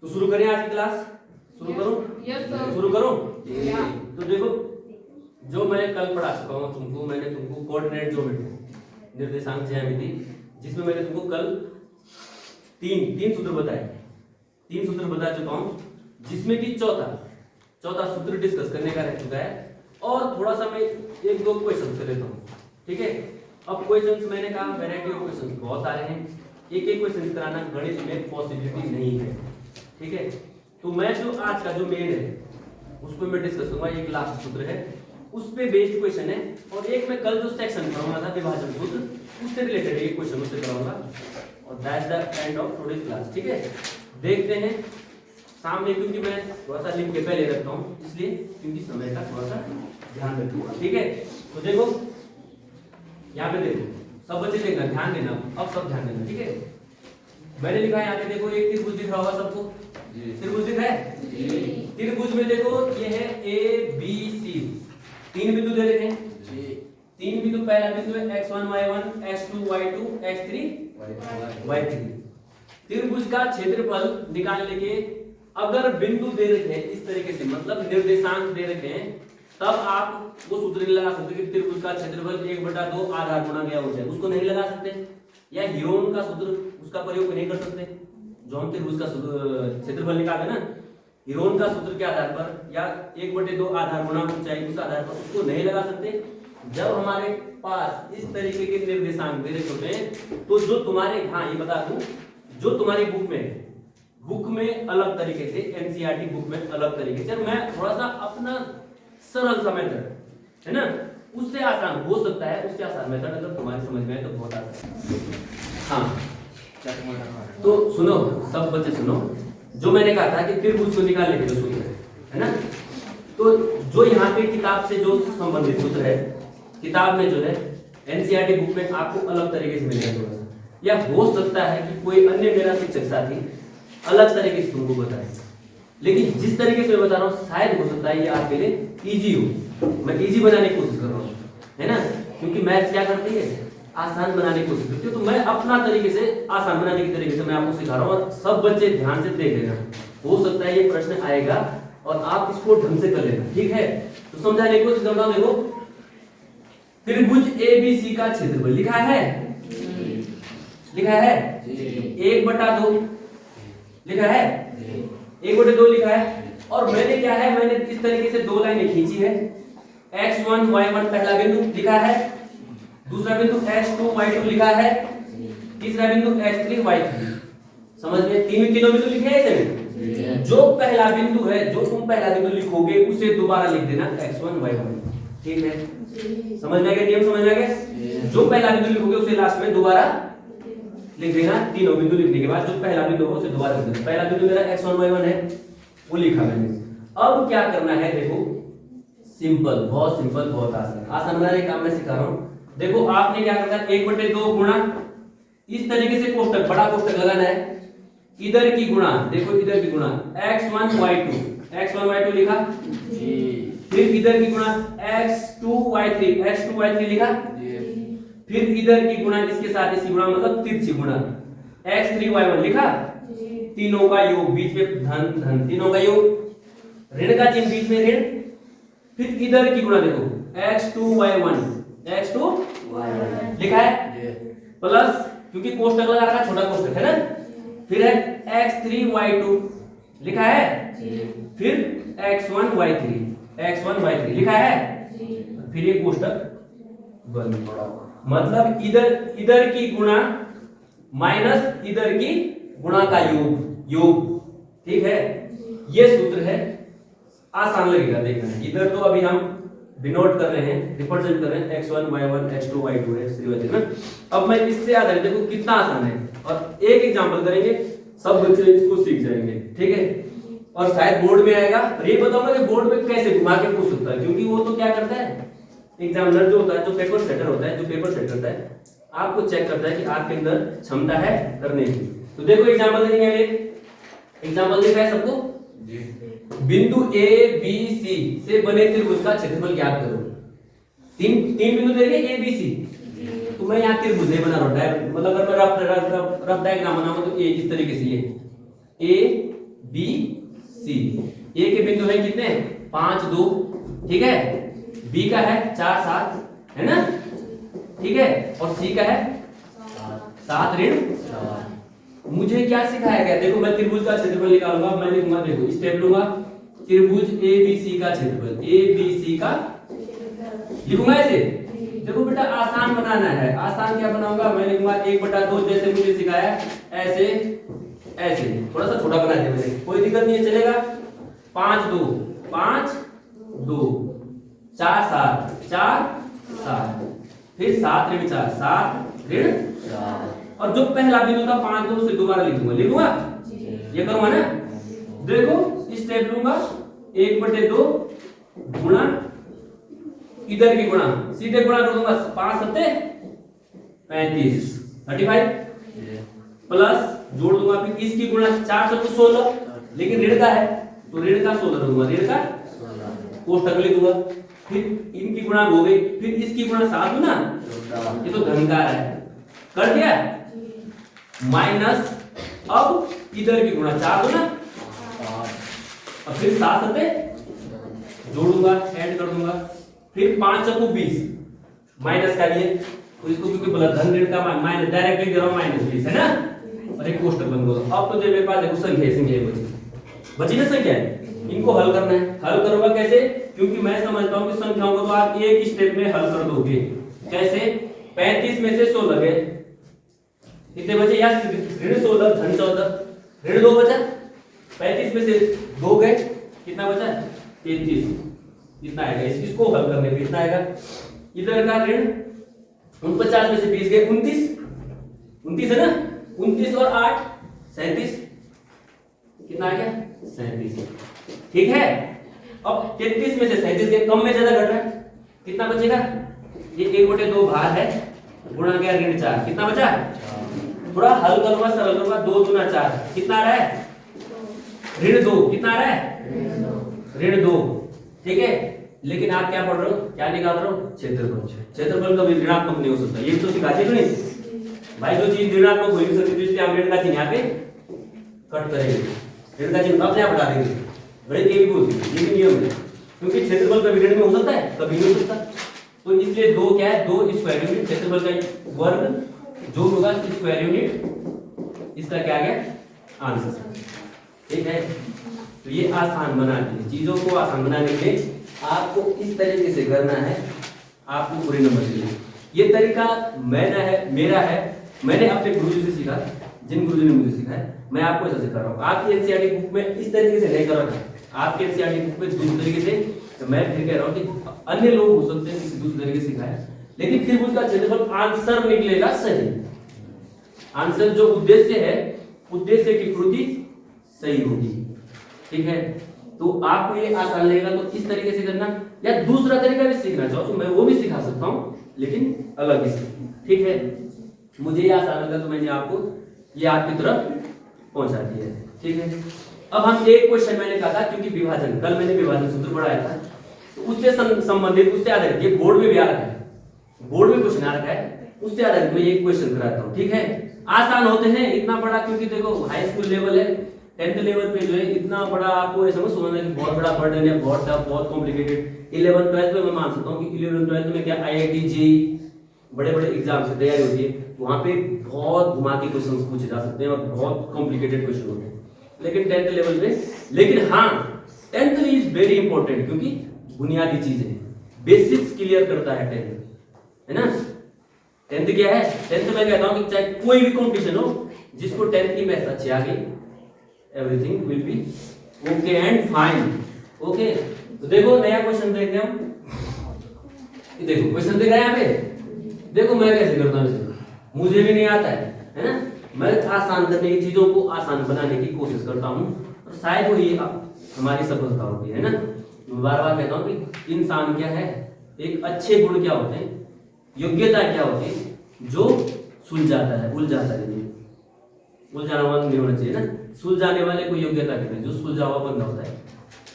तो शुरू करें आज की क्लास। शुरू करूं? Yes sir. शुरू करूं? या। तो देखो, जो मैं कल पढ़ा चुका हूं तुमको, मैंने तुमको कोऑर्डिनेट ज्योमेट्री निर्देशांक ज्यामिति, जिसमें मैंने तुमको कल तीन सूत्र बताए, 3 सूत्र बता चुका हूं, जिसमें कि चौथा सूत्र डिस्कस करने का रह चुका है। और थोड़ा सा मैं 1-2 क्वेश्चन कर लेता हूं, ठीक है। अब क्वेश्चंस मैंने कहा वैरायटी ऑफ क्वेश्चंस बहुत सारे हैं, एक क्वेश्चन कराना गणित में पॉसिबिलिटी नहीं है, ठीक है। तो मैं जो आज का जो मेन है उसको मैं डिस्कस करूंगा, एक लास्ट सूत्र है उस पे बेस्ड क्वेश्चन है, और एक मैं कल जो सेक्शन पढ़ाऊंगा था विभाजन सूत्र, उससे रिलेटेड एक क्वेश्चन उससे कराऊंगा, और that's the end of today's class, ठीक है। देखते हैं सामने, क्योंकि मैं थोड़ा सा लिख के पहले रखता हूं, इसलिए क्योंकि समय का थोड़ा सा ध्यान रखूंगा, ठीक है। तो देखो यहाँ पे, देखो सब बच्चे देखना, ध्यान देना, अब सब ध्यान देना, ठीक है। मैंने लिखा है यहाँ पे, देखो एक त्रिभुज दिख रहा होगा सबको, त्रिभुज दिख रहा है। त्रिभुज में देखो ये है ABC, 3 बिंदु दे रखे हैं। 3 बिंदु, पहला बिंदु है x1 y1, x2 y2, x3 y3। त्रिभुज का क्षेत्रफल निकालने के अगर बिंदु दे रखे हैं इस तरीके से, मतलब निर्देशांक दे रखे हैं, तब आप वो सूत्र नहीं लगा सकते कि त्रिभुज का क्षेत्रफल 1/2 आधार गुणा गया हो जाए, उसको नहीं लगा सकते। या हीरोन का सूत्र, उसका प्रयोग नहीं कर सकते। जो हम त्रिभुज का क्षेत्रफल निकालते हैं ना, हीरोन का सूत्र के आधार पर, या 1/2 आधार गुणा ऊंचाई, उस आधार पर उसको नहीं लगा सकते। जब हमारे पास इस तरीके के निर्देशांक दे रखे होते हैं, तो जो तुम्हारे, हाँ ये बता दूं, जो तुम्हारी बुक में अलग तरीके से, एनसीईआरटी बुक में अलग तरीके से, मैं थोड़ा सा अपना सरल सा मेथड है ना, उससे आसान हो सकता है, उससे आसान मेथड अगर तुम्हारी समझ में आए तो बहुत आसान। हाँ तो सुनो सब बच्चे, सुनो जो मैंने कहा था कि त्रिभुज को निकालने के जो सूत्र है ना, तो जो यहाँ पे किताब से जो संबंधित सूत्र है, किताब में जो है एनसीईआरटी बुक में आपको अलग तरीके से मिलेगा थोड़ा सा, या हो सकता है कि कोई अन्य मेरा शिक्षक साथी अलग तरीके से तुमको बताए, लेकिन जिस तरीके से मैं बता रहा हूँ शायद हो सकता है ये आपके लिए इजी हो। मैं इजी बनाने की कोशिश कर रहा हूँ, है ना, क्योंकि मैथ्स क्या करती है, आसान बनाने की कोशिश करती है। तो मैं अपना तरीके से, आसान बनाने के तरीके से मैं आपको सिखा रहा हूँ, और सब बच्चे ध्यान से देख लेना। हो सकता है ये प्रश्न आएगा और आप इसको ढंग से कर लेना, ठीक है। तो समझाने की कोशिश करता हूँ। देखो त्रिभुज ABC का क्षेत्रफल लिखा है, लिखा है 1/2 लिखा है, 1/2 लिखा है। और मैंने क्या है, मैंने इस तरीके से 2 लाइनें खींची है। x1 y1 पहला बिंदु लिखा है, दूसरा बिंदु x2 y2 लिखा है, तीसरा बिंदु x3 y3। समझ में? तीनों बिंदु लिखे हैं इसमें। जो पहला बिंदु है, जो तुम पहला बिंदु लिखोगे उसे दोबारा लिख देना x1 y1, ठीक है। समझ में आ गया नियम, समझ में आ गया। जो पहला बिंदु लिखोगे उसे लास्ट में दोबारा लिख देना। तीनों बिंदु लिखने के बाद जो पहला बिंदु हो उसे दोबारा लिख देना। पहला बिंदु मेरा x1 y1 है, वो लिखा मैंने। अब क्या करना है, देखो सिंपल, बहुत सिंपल, बहुत आसान बनाने का काम मैं सिखा रहा हूं। देखो आपने क्या करना है, 1/2 गुणा, इस तरीके से कोष्टक, बड़ा कोष्टक लगाना है। इधर की गुणा, देखो इधर की गुणा x1 y2 लिखा, फिर इधर की गुणा x2 y3 लिखा, फिर इधर की गुणा इसके साथ इसकी गुणा, मतलब तिरछी गुणा x3 y1 लिखा। तीनों का योग, बीच में धन, तीनों का योग, ऋण का चिन्ह बीच में ऋण। फिर इधर की गुणा देखो x2 y1 लिखा है, प्लस, क्योंकि कोष्टक लगा रखा, छोटा कोष्टक है ना। फिर है x3 y2 लिखा है, फिर x1 y3 लिखा है, फिर ये कोष्टक बंद। मतलब इधर की गुणा माइनस इधर की गुणा का योग, ठीक है। ये सूत्र है, आसान लगेगा देखना। इधर तो अभी हम डिनोट कर रहे हैं, रिप्रेजेंट कर रहे हैं x1 y1 x2 y2 x3 y3 ना। अब मैं इससे आधारित, देखो कितना आसान है, और एक एग्जांपल करेंगे, सब बच्चे इसको सीख जाएंगे, ठीक है। और शायद बोर्ड में आएगा, और ये बताऊंगा कि बोर्ड में कैसे घुमा के पूछ सकता है, क्योंकि वो तो क्या करता है, एग्जामिनर जो होता है, जो पेपर सेटर होता है, जो पेपर सेट करता है, आपको चेक करता है कि आपके अंदर क्षमता है करने की। तो देखो एग्जांपल देंगे, एग्जांपल देखा है सबको। बिंदु ABC से बने त्रिभुज का क्षेत्रफल ज्ञात करो। तीन बिंदु दे रखे ABC, तो मैं यहाँ त्रिभुज नहीं बना रहा हूँ, मतलब अगर मैं रफ डायग्राम बनाऊंगा तो इस तरीके से, ये A B ए के बिंदु है कितने 5 2, ठीक है, बी का है 4 7, है ना, ठीक है, और सी का है 7 ऋण 4। मुझे क्या सिखाया गया, देखो मैं त्रिभुज का क्षेत्रफल निकालूंगा, मैं लिखूंगा, देखो स्टेप लूंगा, त्रिभुज एबीसी का क्षेत्रफल, एबीसी का लिखूंगा ऐसे। देखो बेटा आसान बनाना है, आसान क्या बनाऊंगा, मैं लिखूंगा 1/2 जैसे मुझे सिखाया, ऐसे ऐसे, थोड़ा सा छोटा बना दिया मैंने, कोई दिक्कत नहीं है, चलेगा। 5 2 5 2 4 7 4 7, फिर 7 ऋण 4 7 ऋण 4, और जो पहला बिंदु था 5 2 से दोबारा लिखूंगा, ये करूंगा ना। देखो स्टेप लूंगा, 1/2 गुणा इधर की गुणा, सीधे गुणा कर दूंगा, 5 7 35 35, प्लस जोड़ दूंगा, फिर इसकी गुणा 4 7 16, लेकिन ऋण का है तो ऋण का 16 दूंगा, ऋण का 16 कोष्ठक लिख दूंगा, फिर इनकी गुणा हो गई, फिर इसकी गुणा 7 दूं ना, ये तो धन का है, कर दिया, माइनस अब इधर की गुणा 4 दूं ना, और फिर 7 7 जोड़ूंगा, ऐड कर दूंगा, फिर 5 चौको 20 माइनस का लिए, तो इसको क्योंकि बोला धन ऋण का माइनस डायरेक्टली दे रहा हूं -20, है ना, और एक कोष्ठक बन गया। अब तो जो मेरे पास देखो संख्या बची ना संख्या, इनको हल करना है। हल करूंगा कैसे, क्योंकि मैं समझता हूं कि संख्याओं को तो आप एक स्टेप में हल कर दोगे। कैसे, 35 में से 16 गए, कितने बचे यार, ऋण 16 धन 14, ऋण 2 बचा, 35 में से 2 गए, कितना बचा 33, इतना आएगा, इसको हल करने पे इतना आएगा। इधर का ऋण 49 में से 20 गए, 29 है ना, 29 और 8 37, कितना आ गया 37, ठीक है। अब 33 में से 37 गए, कम में ज्यादा घट रहा है, कितना बचेगा, ये 1/2 भार है, गुणा गया ऋण 4, कितना बचा, थोड़ा हल करूंगा, सरल करूंगा, 2 दूना 4, कितना आ रहा है ऋण 2, कितना आ रहा है ऋण 2, ठीक है। लेकिन आप क्या पढ़ रहे हो, क्या निकाल रहे हो, क्षेत्रफल। क्षेत्रफल कभी ऋणात्मक नहीं हो सकता, ये तो सिखाते तो नहीं भाई, जो चीज ऋणात्मक हो नहीं सकती तो इसलिए हम ऋण का चिन्ह यहाँ पे कट करेंगे, ऋण का चिन्ह अपने आप हटा देंगे, गणित ये भी बोलती है, ये भी नियम है, क्योंकि क्षेत्रफल कभी ऋण में हो सकता है, कभी नहीं हो सकता, तो इसलिए 2 क्या है, 2 स्क्वायर यूनिट, क्षेत्रफल का वर्ग जो होगा स्क्वायर यूनिट, इसका क्या आ गया आंसर, ठीक है। तो ये आसान बनाती है, चीजों को आसान बनाने के लिए आपको इस तरीके से करना है, आपको पूरे नंबर चाहिए। ये तरीका मेरा है, मैंने अपने गुरुजी से सीखा, जिन गुरुजी ने मुझे सिखाया, मैं आपको ऐसा सिखा रहा हूँ। आपकी एनसीईआरटी बुक में इस तरीके से नहीं कर रहा था, आपके एनसीईआरटी बुक में दूसरे तरीके से, तो मैं फिर कह रहा हूँ कि अन्य लोग हो सकते हैं किसी दूसरे तरीके से सिखाए, लेकिन फिर उसका क्षेत्रफल आंसर निकलेगा सही, आंसर जो उद्देश्य है, उद्देश्य की पूर्ति सही होगी, ठीक है। तो आपको ये आसान लगेगा, तो इस तरीके से करना, या दूसरा तरीका भी सीखना चाहो तो मैं वो भी सिखा सकता हूँ, लेकिन अलग ही, ठीक है। मुझे ये आसान लगा तो मैंने आपको ये आपकी तरफ पहुंचा दिया है, ठीक है। अब हम एक क्वेश्चन मैंने कहा था, क्योंकि विभाजन, कल मैंने विभाजन सूत्र पढ़ाया था, तो उससे संबंधित, उससे आधारित, ये बोर्ड में भी आ रखा है, बोर्ड में क्वेश्चन आ रखा है, उससे आधारित मैं एक क्वेश्चन कराता हूँ, ठीक है। आसान होते हैं, इतना बड़ा, क्योंकि देखो हाई स्कूल लेवल है, 10th लेवल पे जो है इतना बड़ा आपको ऐसा मत समझना कि बहुत बड़ा बर्डन है, बहुत टफ, बहुत कॉम्प्लिकेटेड। 11 12 में मैं मान सकता हूँ कि 11 12 में क्या IIT JEE बड़े बड़े एग्जाम से तैयारी होती है, वहाँ पे बहुत घुमा के क्वेश्चन पूछे जा सकते हैं और बहुत कॉम्प्लिकेटेड क्वेश्चन होते हैं, लेकिन 10th लेवल पे, लेकिन हाँ 10th इज वेरी इंपॉर्टेंट, क्योंकि बुनियादी चीजें, बेसिक्स क्लियर करता है 10th, है ना। 10th क्या है, 10th में कहता हूँ कि चाहे कोई भी कॉम्पिटिशन हो, जिसको 10th की मैथ्स अच्छी आ गई, everything will be okay and fine, okay। तो देखो नया क्वेश्चन देखते हैं हम, देखो क्वेश्चन देख रहे हैं यहाँ पे, देखो मैं कैसे करता हूँ इसे, मुझे भी नहीं आता है ना, मैं आसान करने की चीजों को आसान बनाने की कोशिश करता हूँ, और शायद वो ये हमारी सफलता होती है ना। बार बार कहता हूँ कि इंसान क्या है, एक अच्छे गुण क्या होते हैं, योग्यता क्या होती है, जो सुलझाता है, उलझाता है, उलझाना वाला नहीं होना चाहिए ना, सुलझाने वाले को योग्यता कहते हैं, जो सुलझा हुआ बंदा होता है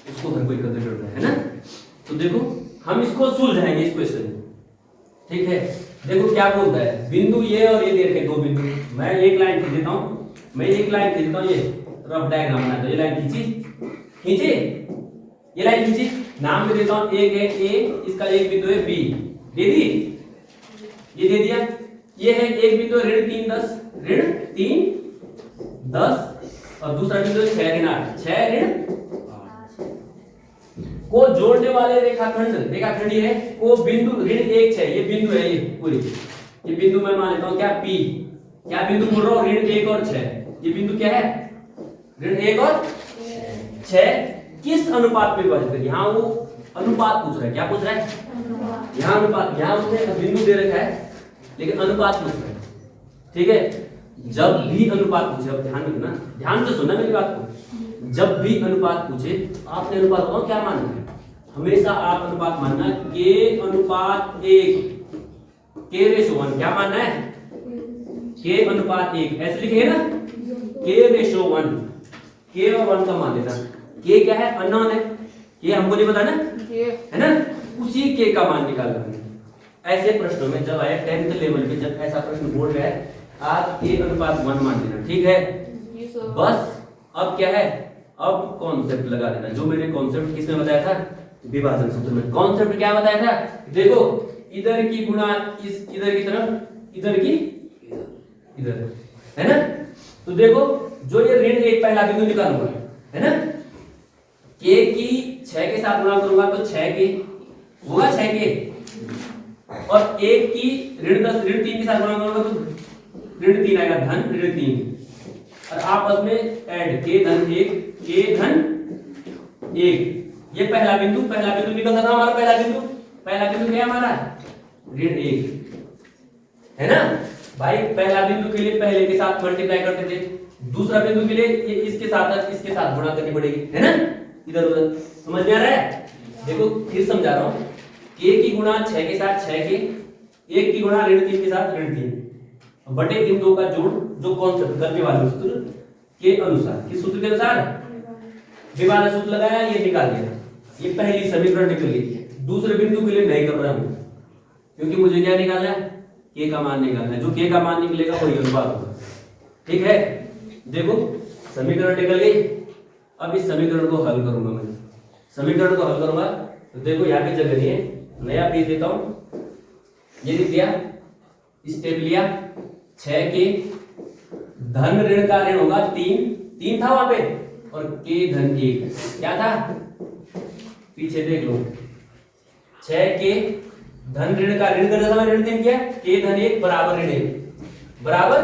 उसको हर कोई कदर करता है ना। तो देखो हम इसको सुलझाएंगे इस क्वेश्चन में, ठीक है। देखो क्या बोलता है, बिंदु ये और ये दे रखे दो बिंदु, मैं एक लाइन खींच देता हूँ, मैं एक लाइन खींचता हूँ, ये रफ डायग्राम बनाता हूँ, ये लाइन खींची, ये लाइन खींची, नाम में देता हूं, एक है ए, इसका एक बिंदु है बी, दे दी, ये दे दिया। ये है एक बिंदु ऋण 3 10, ऋण 3 10 और दूसरा बिंदु है 6 ऋण 8, 6 ऋण को जोड़ने वाले रेखाखंड ये है को बिंदु ऋण 1 6, ये बिंदु है, ये पूरी, ये बिंदु मैं मान लेता हूं क्या पी, क्या बिंदु बोल रहा हूं, ऋण 1 और 6, ये बिंदु क्या है, ऋण 1 और 6 किस अनुपात में विभाजित करिए। यहाँ वो अनुपात पूछ रहा है, क्या पूछ रहा है, यहाँ अनुपात, यहाँ उसने बिंदु दे रखा है लेकिन अनुपात पूछ रहा है, ठीक है। जब भी अनुपात पूछे, अब ध्यान रखना, ध्यान से सुनना मेरी बात को, जब भी अनुपात पूछे आपने अनुपात बताओ क्या मानना है, हमेशा आप अनुपात मानना के अनुपात 1, के रेशो 1, क्या मानना है, के अनुपात 1, ऐसे लिखे ना, के रेशो 1, के और 1 का मान लेना, के क्या है, अननोन है, ये हमको नहीं पता ना, है ना, उसी के का मान निकालना है। ऐसे प्रश्नों में जब आए 10th लेवल पे, जब ऐसा प्रश्न बोर्ड में आए, आप के अनुपात 1 मान लेना, ठीक है। बस अब क्या है, अब कॉन्सेप्ट लगा देना, जो मैंने कॉन्सेप्ट किसमें बताया था, विभाजन सूत्र में। कॉन्सेप्ट क्या बताया था, देखो इधर की गुणा इस इधर की तरफ, इधर की इधर, है ना। तो देखो जो ये ऋण 1 पहला बिंदु निकालूंगा, है ना, के की 6 के साथ गुणा करूंगा तो 6 के होगा, 6 के, और 1 की ऋण 10 ऋण 3 के साथ गुणा करूंगा तो ऋण 3 आएगा, धन ऋण 3, और आपस में ऐड के धन 1 के धन 1, ये पहला बिंदु निकलता था हमारा, पहला बिंदु क्या है हमारा, ऋण 1, है ना भाई। पहला बिंदु के लिए पहले के साथ मल्टीप्लाई करते थे, दूसरा बिंदु के लिए ये इसके साथ गुणा करनी पड़ेगी, है ना, इधर उधर, समझ में आ रहा है। देखो फिर समझा रहा हूं, के की गुणा 6 के साथ 6 के, 1 की गुणा ऋण 3 के साथ ऋण 3, बटे इन दो का जोड़, जो कॉन्सेप्ट करने वाले सूत्र के अनुसार, किस सूत्र के अनुसार, विभाजन सूत्र लगाया, ये निकाल दिया, ये पहली समीकरण निकल गई। दूसरे बिंदु के लिए नहीं कर रहा हूं, क्योंकि मुझे क्या निकालना है, के का मान निकालना है, जो के का मान निकलेगा वही अनुपात होगा, ठीक है। देखो समीकरण निकल गई, अब इस समीकरण को हल करूंगा मैं, समीकरण को हल करूंगा तो देखो यहाँ पे जगह नहीं है, नया पेज देता हूं, ये लिख दिया, स्टेप लिया, 6 के धन ऋण का ऋण होगा 3 था वहां पे, और के धन 1 क्या था, पीछे देख लो, 6 के धन ऋण का ऋण करने समय ऋण 3 किया, के धन 1 बराबर ऋण 1 बराबर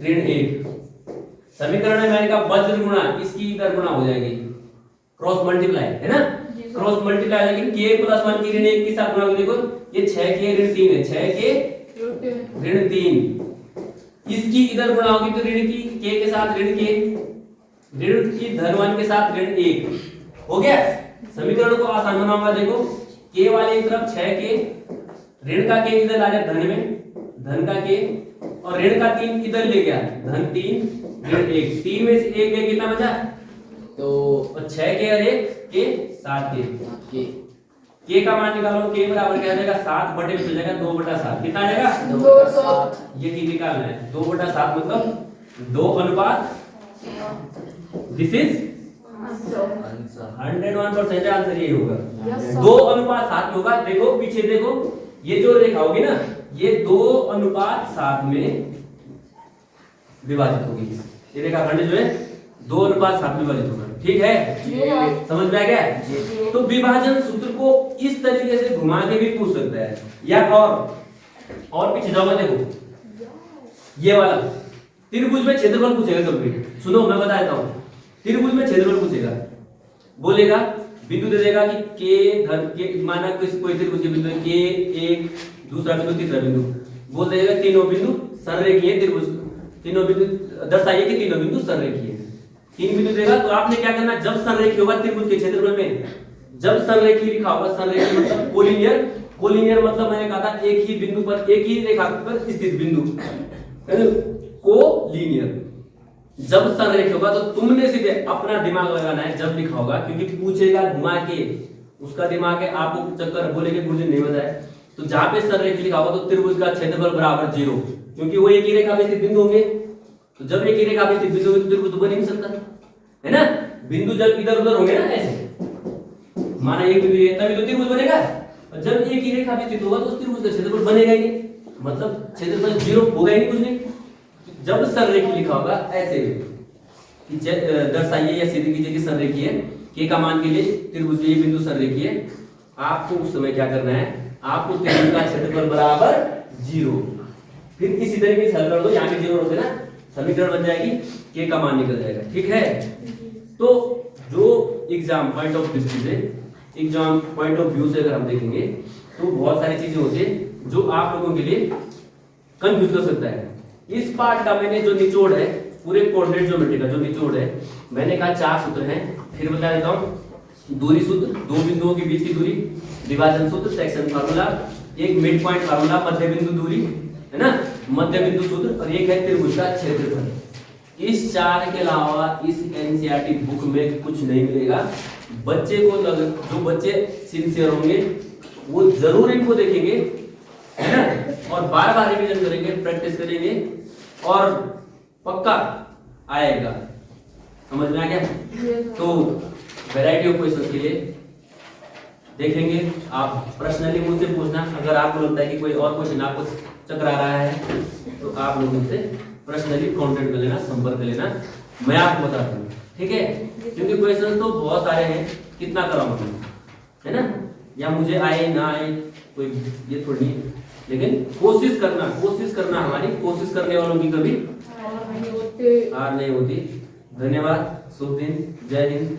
ऋण 1। समीकरण में मैंने कहा वज्र गुणा, इसकी इधर गुणा हो जाएगी, क्रॉस मल्टीप्लाई, है ना, क्रॉस मल्टीप्लाई, लेकिन के प्लस 1 की ऋण 1 के साथ गुणा, देखो ये 6 के ऋण 3 है, 6 के ऋण 3, इसकी इधर गुणा होगी तो ऋण की के साथ ऋण के, ऋण की धन 1 के साथ ऋण 1, हो गया। समीकरण को आसान बनाऊंगा, देखो के वाले तरफ 6 के, ऋण का के इधर आ जाए धन में, धन का के, और ऋण का 3 इधर ले गया, धन 3 ऋण 1, 3 में से 1 गया, कितना बचा, तो 6 के और 1 के 7 के का मान निकालो, के बराबर क्या आ जाएगा, 7 बटे में चल जाएगा 2/7, कितना आ जाएगा 200, ये चीज निकालना है, 2/7 मतलब 2 अनुपात, दिस इज 101% आंसर यही होगा, 2 अनुपात 7 होगा। देखो पीछे देखो, ये जो रेखा होगी ना, ये 2 अनुपात 7 में विभाजित होगी, ये रेखाखंड जो है 2 अनुपात 7 में विभाजित होगा, ठीक है, समझ में आ गया। तो विभाजन सूत्र को इस तरीके से घुमा के भी पूछ सकता है, या और पीछे जाओगे, देखो ये वाला त्रिभुज में क्षेत्रफल पूछेगा कभी, सुनो मैं बताता हूं, त्रिभुज में क्षेत्रफल पूछेगा, बोलेगा बिंदु दे देगा कि के धन के, माना कोई त्रिभुज के बिंदु के, एक दूसरा बिंदु तीसरा बिंदु, बोल देगा तीनों बिंदु संरेखीय त्रिभुज, तीनों बिंदु दर्शाइए कि तीनों बिंदु संरेखीय, 3 बिंदु देगा, तो आपने क्या करना, जब संरेखीय होगा त्रिभुज के क्षेत्रफल में, जब संरेखीय लिखा होगा, संरेखीय मतलब कोलिनियर, कोलिनियर मतलब मैंने कहा था एक ही बिंदु पर, एक ही रेखा पर स्थित बिंदु, कोलिनियर, जब संरेखीय होगा तो तुमने सीधे अपना दिमाग लगाना है जब लिखा होगा, क्योंकि पूछेगा घुमा के, उसका दिमाग है, आपको चक्कर बोलेगे गुरुजी नहीं बताया, तो जहां पे संरेखीय लिखा होगा तो त्रिभुज का क्षेत्रफल बराबर 0, क्योंकि वो एक ही रेखा में स्थित बिंदु होंगे, तो जब एक ही रेखा में स्थित बिंदु होंगे तो त्रिभुज बन ही नहीं सकता, है ना, बिंदु जब इधर उधर होंगे ना ऐसे, माना एक बिंदु ये तभी तो त्रिभुज बनेगा। और जब एक ही रेखा स्थित होगा तो उस त्रिभुज का क्षेत्रफल बनेगा ही नहीं, मतलब क्षेत्रफल जीरो होगा ही नहीं, कुछ नहीं। जब संरेखी लिखा होगा ऐसे कि दर्शाइए या सिद्ध कीजिए कि संरेखी है, के का मान के लिए त्रिभुज ये बिंदु संरेखी है, आपको उस समय क्या करना है, आपको त्रिभुज का क्षेत्रफल बराबर जीरो। फिर इसी तरीके से हल कर दो, यहाँ भी जीरो होते ना, समीकरण बन जाएगी, के का मान निकल जाएगा। ठीक है, तो जो एग्जाम पॉइंट ऑफ व्यू से, एग्जाम पॉइंट ऑफ व्यू से अगर हम देखेंगे तो बहुत सारी चीजें होती है जो आप लोगों के लिए कंफ्यूज कर सकता है। इस पार्ट का मैंने जो निचोड़ है, पूरे कोऑर्डिनेट ज्योमेट्री का जो निचोड़ है, मैंने कहा 4 सूत्र हैं, फिर बता देता हूं। दूरी सूत्र, दो बिंदुओं के बीच की दूरी, विभाजन सूत्र, सेक्शन फार्मूला, एक मिड पॉइंट फार्मूला, मध्य बिंदु दूरी है ना, मध्य बिंदु सूत्र, और एक है त्रिभुज का क्षेत्रफल। इस 4 के अलावा इस एनसीईआरटी बुक में कुछ नहीं मिलेगा। बच्चे को जो बच्चे सिंसियर होंगे वो जरूर इनको देखेंगे, है ना, और बार बार रिवीजन करेंगे, प्रैक्टिस करेंगे, और पक्का आएगा। समझ में आ गया? तो वैरायटी ऑफ क्वेश्चन के लिए देखेंगे, आप पर्सनली मुझसे पूछना। अगर आपको लगता है कि कोई और क्वेश्चन आपको चकरा रहा है तो आप लोग मुझसे पर्सनली कांटेक्ट कर लेना, संपर्क कर लेना, मैं आपको बता दूंगा। ठीक है, क्योंकि क्वेश्चन तो बहुत सारे हैं, कितना कराऊं है ना, या मुझे आए ना आए कोई ये थोड़ी है, लेकिन कोशिश करना हमारी, कोशिश करने वालों की कभी हार नहीं होती। धन्यवाद, शुभ दिन, जय हिंद।